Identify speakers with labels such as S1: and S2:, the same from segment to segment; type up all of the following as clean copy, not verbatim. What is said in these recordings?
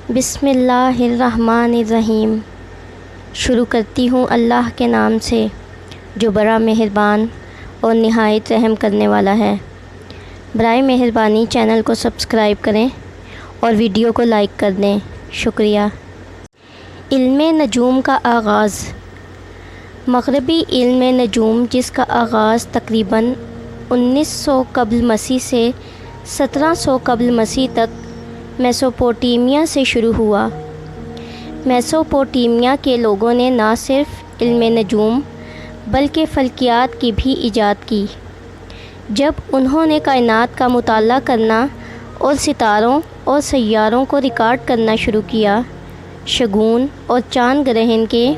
S1: بسم اللہ الرحمن الرحیم۔ شروع کرتی ہوں اللہ کے نام سے جو بڑا مہربان اور نہایت رحم کرنے والا ہے۔ برائے مہربانی چینل کو سبسکرائب کریں اور ویڈیو کو لائک کر دیں، شکریہ۔ علم نجوم کا آغاز۔ مغربی علم نجوم جس کا آغاز تقریباً 1900 قبل مسیح سے 1700 قبل مسیح تک میسوپوٹیمیا سے شروع ہوا۔ میسوپوٹیمیا کے لوگوں نے نہ صرف علم نجوم بلکہ فلکیات کی بھی ایجاد کی۔ جب انہوں نے کائنات کا مطالعہ کرنا اور ستاروں اور سیاروں کو ریکارڈ کرنا شروع کیا، شگون اور چاند گرہن کے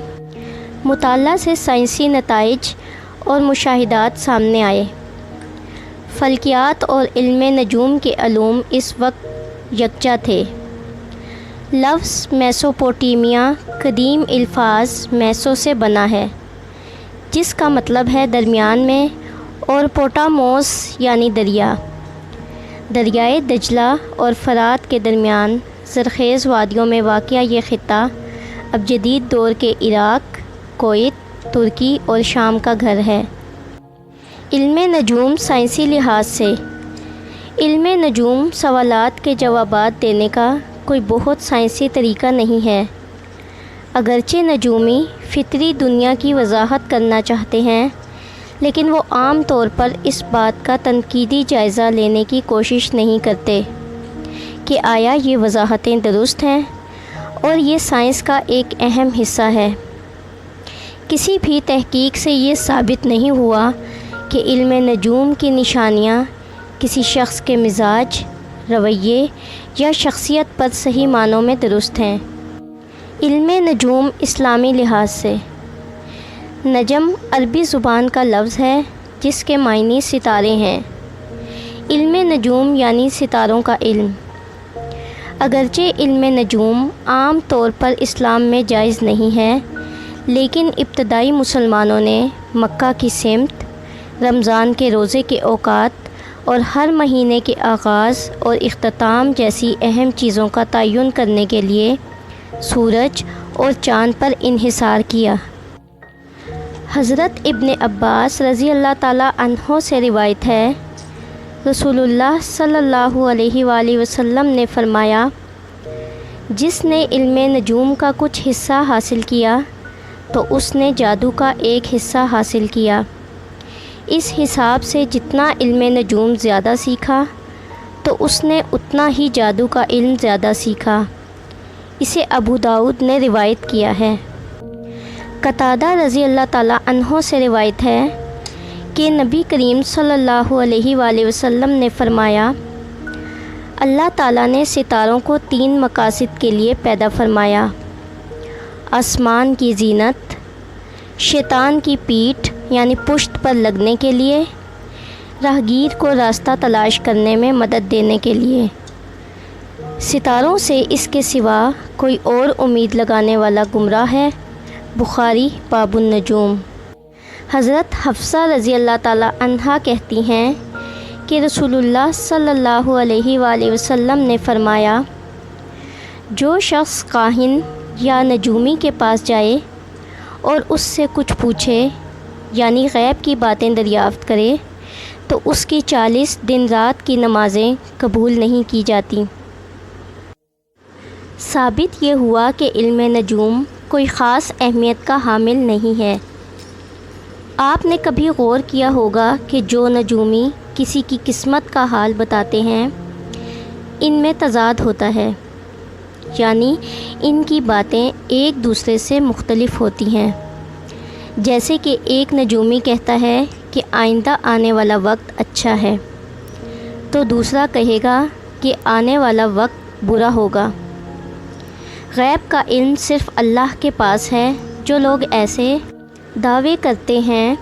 S1: مطالعہ سے سائنسی نتائج اور مشاہدات سامنے آئے۔ فلکیات اور علم نجوم کے علوم اس وقت یکجا تھے۔ لفظ میسوپوٹیمیا قدیم الفاظ میسو سے بنا ہے جس کا مطلب ہے درمیان میں، اور پوٹاموس یعنی دریا۔ دریائے دجلہ اور فرات کے درمیان زرخیز وادیوں میں واقع یہ خطہ اب جدید دور کے عراق، کویت، ترکی اور شام کا گھر ہے۔ علم نجوم سائنسی لحاظ سے۔ علم نجوم سوالات کے جوابات دینے کا کوئی بہت سائنسی طریقہ نہیں ہے۔ اگرچہ نجومی فطری دنیا کی وضاحت کرنا چاہتے ہیں، لیکن وہ عام طور پر اس بات کا تنقیدی جائزہ لینے کی کوشش نہیں کرتے کہ آیا یہ وضاحتیں درست ہیں، اور یہ سائنس کا ایک اہم حصہ ہے۔ کسی بھی تحقیق سے یہ ثابت نہیں ہوا کہ علم نجوم کی نشانیاں کسی شخص کے مزاج، رویے یا شخصیت پر صحیح معنوں میں درست ہیں۔ علم نجوم اسلامی لحاظ سے۔ نجم عربی زبان کا لفظ ہے جس کے معنی ستارے ہیں۔ علم نجوم یعنی ستاروں کا علم۔ اگرچہ علم نجوم عام طور پر اسلام میں جائز نہیں ہے، لیکن ابتدائی مسلمانوں نے مکہ کی سمت، رمضان کے روزے کے اوقات اور ہر مہینے کے آغاز اور اختتام جیسی اہم چیزوں کا تعین کرنے کے لیے سورج اور چاند پر انحصار کیا۔ حضرت ابن عباس رضی اللہ تعالیٰ عنہ سے روایت ہے، رسول اللہ صلی اللہ علیہ وآلہ وسلم نے فرمایا، جس نے علم نجوم کا کچھ حصہ حاصل کیا تو اس نے جادو کا ایک حصہ حاصل کیا۔ اس حساب سے جتنا علم نجوم زیادہ سیکھا تو اس نے اتنا ہی جادو کا علم زیادہ سیکھا۔ اسے ابو داؤد نے روایت کیا ہے۔ قتادہ رضی اللہ تعالیٰ عنہ سے روایت ہے کہ نبی کریم صلی اللہ علیہ وآلہ وسلم نے فرمایا، اللہ تعالیٰ نے ستاروں کو 3 مقاصد کے لیے پیدا فرمایا: آسمان کی زینت، شیطان کی پیٹھ یعنی پشت پر لگنے کے لیے، راہگیر کو راستہ تلاش کرنے میں مدد دینے کے لیے۔ ستاروں سے اس کے سوا کوئی اور امید لگانے والا گمراہ ہے۔ بخاری باب النجوم۔ حضرت حفصہ رضی اللہ تعالیٰ عنہا کہتی ہیں کہ رسول اللہ صلی اللہ علیہ وآلہ وسلم نے فرمایا، جو شخص کاہن یا نجومی کے پاس جائے اور اس سے کچھ پوچھے یعنی غیب کی باتیں دریافت کرے تو اس کی 40 دن رات کی نمازیں قبول نہیں کی جاتی۔ ثابت یہ ہوا کہ علم نجوم کوئی خاص اہمیت کا حامل نہیں ہے۔ آپ نے کبھی غور کیا ہوگا کہ جو نجومی کسی کی قسمت کا حال بتاتے ہیں، ان میں تضاد ہوتا ہے، یعنی ان کی باتیں ایک دوسرے سے مختلف ہوتی ہیں۔ جیسے کہ ایک نجومی کہتا ہے کہ آئندہ آنے والا وقت اچھا ہے، تو دوسرا کہے گا کہ آنے والا وقت برا ہوگا۔ غیب کا علم صرف اللہ کے پاس ہے۔ جو لوگ ایسے دعوے کرتے ہیں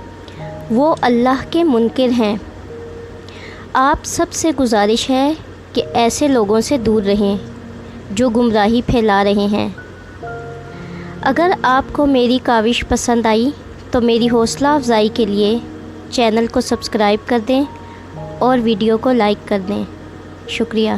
S1: وہ اللہ کے منکر ہیں۔ آپ سب سے گزارش ہے کہ ایسے لوگوں سے دور رہیں جو گمراہی پھیلا رہے ہیں۔ اگر آپ کو میری کاوش پسند آئی تو میری حوصلہ افزائی کے لیے چینل کو سبسکرائب کر دیں اور ویڈیو کو لائک کر دیں، شکریہ۔